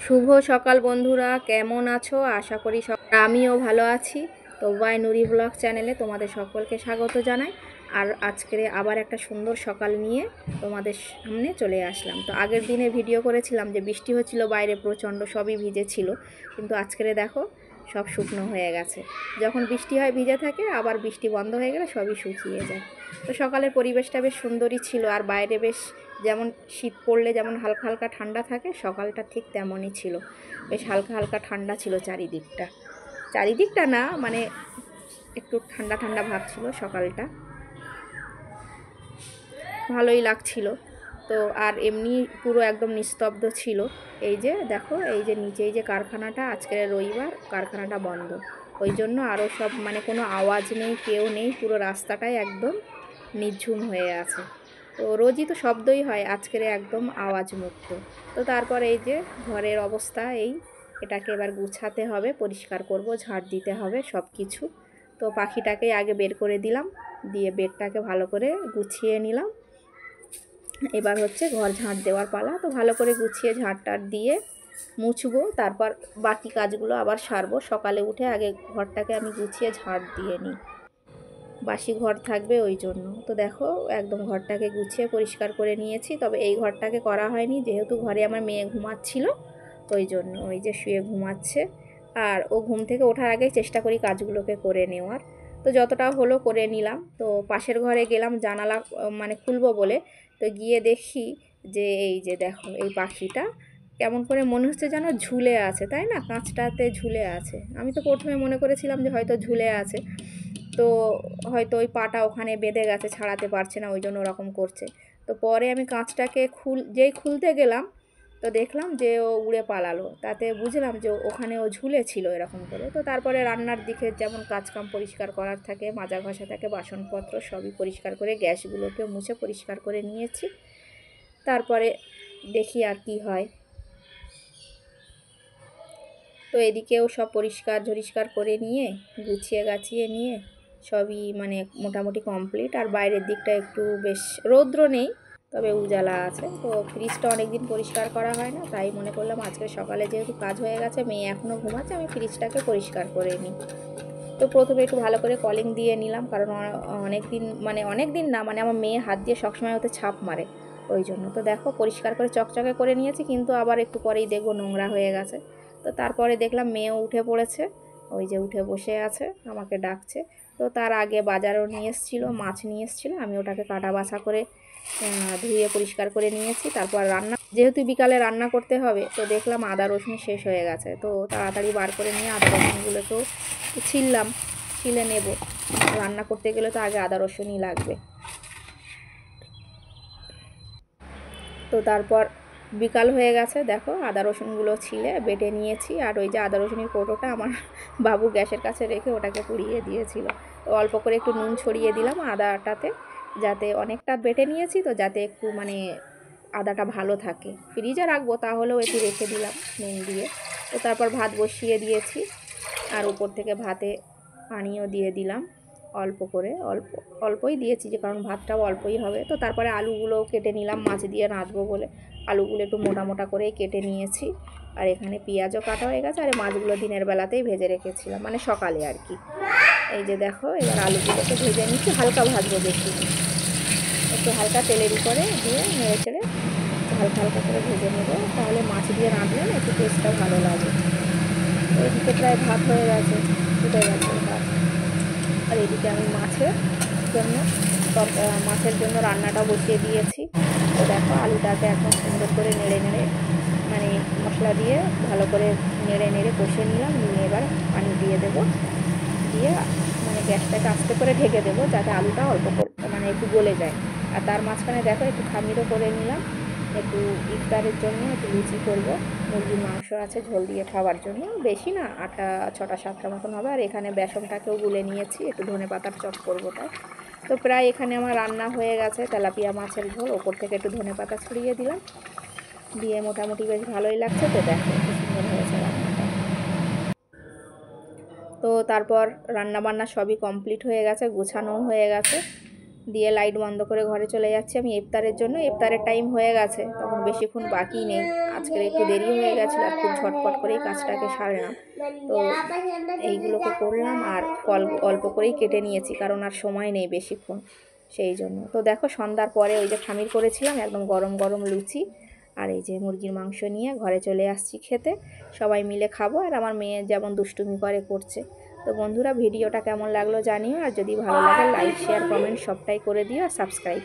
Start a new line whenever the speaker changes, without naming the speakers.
শুভ সকাল বন্ধুরা, কেমন আছো? আশা করি আমিও ভালো আছি। তো ওয়াই নুরি ব্লগ চ্যানেলে তোমাদের সকলকে স্বাগত জানাই। আর আজকে আবার একটা সুন্দর সকাল নিয়ে তোমাদের সামনে চলে আসলাম। তো আগের দিনে ভিডিও করেছিলাম যে বৃষ্টি হচ্ছিল, বাইরে প্রচণ্ড, সবই ভিজে ছিল, কিন্তু আজকে দেখো সব শুকনো হয়ে গেছে। যখন বৃষ্টি হয় ভিজে থাকে, আবার বৃষ্টি বন্ধ হয়ে গেলে সবই শুকিয়ে যায়। তো সকালের পরিবেশটা বেশ সুন্দরই ছিল, আর বাইরে বেশ যেমন শীত পড়লে যেমন হালকা হালকা ঠান্ডা থাকে, সকালটা ঠিক তেমনই ছিল। বেশ হালকা হালকা ঠান্ডা ছিল চারিদিকটা না, মানে একটু ঠান্ডা ঠান্ডা ভাব ছিল সকালটা, ভালোই লাগছিল। তো আর এমনি পুরো একদম নিস্তব্ধ ছিল। এই যে দেখো, এই যে নিচে এই যে কারখানাটা, আজকের রবিবার, কারখানাটা বন্ধ, ওই জন্য আরও সব মানে কোনো আওয়াজ নেই, কেউ নেই, পুরো রাস্তাটাই একদম নিঝুম হয়ে আছে। তো রোজই তো শব্দই হয়, আজকের একদম আওয়াজ মুক্ত। তো তারপর এই যে ঘরের অবস্থা এটাকে এবার গুছাতে হবে, পরিষ্কার করব, ঝাড় দিতে হবে সব কিছু। তো পাখিটাকে আগে বের করে দিলাম, দিয়ে বেডটাকে ভালো করে গুছিয়ে নিলাম। এবার হচ্ছে ঘর ঝাঁট দেওয়ার পালা। তো ভালো করে গুছিয়ে ঝাঁট দিয়ে মুছবো, তারপর বাকি কাজগুলো আবার সারবো। সকালে উঠে আগে ঘরটাকে আমি গুছিয়ে ঝাঁট দিয়ে নিই, বাসি ঘর থাকবে ওই জন্য। তো দেখো একদম ঘরটাকে গুছিয়ে পরিষ্কার করে নিয়েছি। তবে এই ঘরটাকে করা হয়নি, যেহেতু ঘরে আমার মেয়ে ঘুমাচ্ছিল, ওই জন্য। ওই যে শুয়ে ঘুমাচ্ছে, আর ও ঘুম থেকে ওঠার আগেই চেষ্টা করি কাজগুলোকে করে নেওয়ার। তো যতটা হলো করে নিলাম। তো পাশের ঘরে গেলাম জানালা মানে খুলবো বলে, তো গিয়ে দেখি যে এই যে দেখো, এই পাখিটা কেমন করে মনে হচ্ছে যেন ঝুলে আছে, তাই না? কাঁচটাতে ঝুলে আছে। আমি তো প্রথমে মনে করেছিলাম যে হয়তো ঝুলে আছে, তো হয়তো ওই পাটা ওখানে বেঁধে গেছে, ছাড়াতে পারছে না, ওই জন্য ওরকম করছে। তো পরে আমি কাঁচটাকে যেই খুলতে গেলাম, তো দেখলাম যে ও উড়ে পালালো। তাতে বুঝলাম যে ওখানে ও ঝুলে ছিল এরকম করে। তো তারপরে রান্নার দিকে যেমন কাজকাম পরিষ্কার করার থাকে, মাজা ঘষা থাকে, বাসনপত্র সবই পরিষ্কার করে, গ্যাসগুলোকে মুছে পরিষ্কার করে নিয়েছি। তারপরে দেখি আর কি হয়। তো এদিকেও সব পরিষ্কার ঝরিষ্কার করে নিয়ে, গুছিয়ে গাছিয়ে নিয়ে সবই মানে মোটামুটি কমপ্লিট। আর বাইরের দিকটা একটু বেশ রৌদ্র নেই, তবে উজালা আছে। তো ফ্রিজটা অনেক দিন পরিষ্কার করা হয় না, তাই মনে করলাম আজকে সকালে যেহেতু কাজ হয়ে গেছে, মেয়ে এখনও ঘুমাচ্ছে, আমি ফ্রিজটাকে পরিষ্কার করে নিই। তো প্রথমে একটু ভালো করে কলিং দিয়ে নিলাম, কারণ অনেক দিন না, মানে আমার মেয়ে হাত দিয়ে সবসময় ওতে ছাপ মারে, ওই জন্য। তো দেখো পরিষ্কার করে চকচকে করে নিয়েছি, কিন্তু আবার একটু পরেই দেখবো নোংরা হয়ে গেছে। তো তারপরে দেখলাম মেয়েও উঠে পড়েছে, ওই যে উঠে বসে আছে, আমাকে ডাকছে। তো তার আগে বাজারও নিয়ে এসেছিলো, মাছ নিয়ে এসেছিলো, আমি ওটাকে কাটা বাছা করে ধুয়ে পরিষ্কার করে নিয়েছি। তারপর যেহেতু বিকালে রান্না করতে হবে, তো দেখলাম আদা রসুন শেষ হয়ে গেছে। তো তাড়াতাড়ি বার করে নিয়ে আদা রসুনগুলোকেও ছিলে নেব। রান্না করতে গেলে তো আগে আদা রসুনই লাগবে। তো তারপর বিকাল হয়ে গেছে, দেখো আদা রসুনগুলো ছিলে বেটে নিয়েছি। আর ওই যে আদা রসুনের কৌটোটা আমার বাবু গ্যাসের কাছে রেখে ওটাকে পুড়িয়ে দিয়েছিল। তো অল্প করে একটু নুন ছড়িয়ে দিলাম আদাটাতে, যাতে অনেকটা বেটে নিয়েছি, তো যাতে একটু মানে আদাটা ভালো থাকে। ফ্রিজে রাখবো, তাহলেও একটু রেখে দিলাম নুন দিয়ে। তো তারপর ভাত বসিয়ে দিয়েছি, আর উপর থেকে ভাতে পানিও দিয়ে দিলাম অল্প করে, অল্পই দিয়েছি, যে কারণ ভাতটাও অল্পই হবে। তো তারপরে আলুগুলোও কেটে নিলাম, মাছ দিয়ে রাঁধবো বলে আলুগুলো একটু মোটা মোটা করেই কেটে নিয়েছি। আর এখানে পেঁয়াজও কাটা হয়ে গেছে, আর মাছগুলো দিনের বেলাতেই ভেজে রেখেছিলাম, মানে সকালে আর কি। এই যে দেখো, এবার আলুগুলোকে ভেজে নিচ্ছি, হালকা ভাজবো, বেশি একটু হালকা তেলের উপরে দিয়ে নেড়ে চেড়ে হালকা হালকা করে ভেজে নেবো, তাহলে মাছ দিয়ে রাঁধলে একটু টেস্টটা ভালো লাগে। তো এদিকে প্রায় ভাত হয়ে গেছে, ফুটে গেছে ভাত। আর এদিকে আমি মাছের জন্য রান্নাটা বসিয়ে দিয়েছি। তো দেখো আলুটাকে এখন সুন্দর করে নেড়ে মানে মশলা দিয়ে ভালো করে নেড়ে কষে নিলাম, নিয়ে এবার পানি দিয়ে দেবো, দিয়ে মানে গ্যাসটাকে আস্তে করে ঢেকে দেবো, যাতে আলুটা মানে একটু গলে যায়। আর তার মাঝখানে দেখো একটু খামিরও করে নিলাম, একটু ইফতারের জন্য একটু লুচি করবো। মুরগির মাংস আছে ঝোল দিয়ে খাওয়ার জন্য, বেশি না, 6টা-7টা মতন হবে। আর এখানে বেসনটাকেও গুলে নিয়েছি, একটু ধনেপাতার চপ করবো তাই। তো প্রায় এখানে আমার রান্না হয়ে গেছে। তেলাপিয়া মাছের ঝোল, ওপর থেকে একটু ধনেপাতা ছড়িয়ে দিলাম, দিয়ে মোটামুটি বেশ ভালোই লাগছে। তো দেখো খুব সুন্দর হয়েছে রান্নাটা। তো তারপর রান্নাবান্না সবই কমপ্লিট হয়ে গেছে, গোছানোও হয়ে গেছে। দিয়ে লাইট বন্ধ করে ঘরে চলে যাচ্ছি আমি ইফতারের জন্য। ইফতারের টাইম হয়ে গেছে, তখন বেশিক্ষণ বাকি নেই। আজকের একটু দেরি হয়ে গেছিলো আর খুব ঝটপট করেই কাজটাকে সারলাম। তো এইগুলোকে করলাম আর ফল অল্প করেই কেটে নিয়েছি, কারণ আর সময় নেই বেশিক্ষণ, সেই জন্য। তো দেখো সন্ধ্যার পরে ওই যে খামির করেছিলাম একদম গরম গরম লুচি আর এই যে মুরগির মাংস নিয়ে ঘরে চলে আসছি খেতে। সবাই মিলে খাবো, আর আমার মেয়ে যেমন দুষ্টুমি করে করছে। তো বন্ধুরা, ভিডিওটা কেমন লাগলো জানিও, আর যদি ভালো লাগে লাইক শেয়ার কমেন্ট সবটাই করে দিও, আর সাবস্ক্রাইব।